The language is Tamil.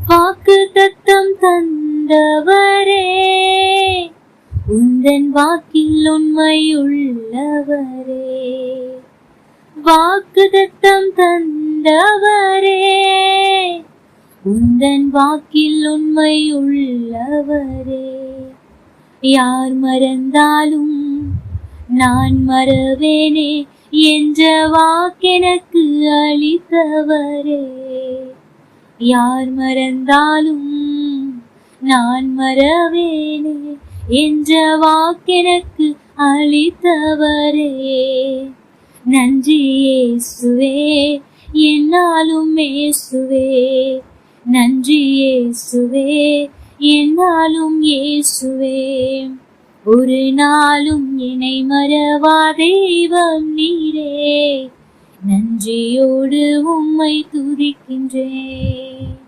வாக்கு தத்தம் தந்தவரே, உந்தன் வாக்கில் உண்மையுள்ளவரே. வாக்கு தத்தம் தந்தவரே, உந்தன் வாக்கில் உண்மையுள்ளவரே. யார் மறந்தாலும் நான் மறவேனே என்ற வாக்கெனக்கு அளித்தவரே. யார் மறந்தாலும் நான் மறவேனே என்ற வாக்கெனக்கு அளித்தவரே. நன்றி இயேசுவே, என்னாலும் இயேசுவே. நன்றி இயேசுவே, என்னாலும் இயேசுவே. ஒரு நாளும் என்னை மறவா தெய்வம் நீரே. நன்றியோடு உம்மை துதிக்கின்றேன்.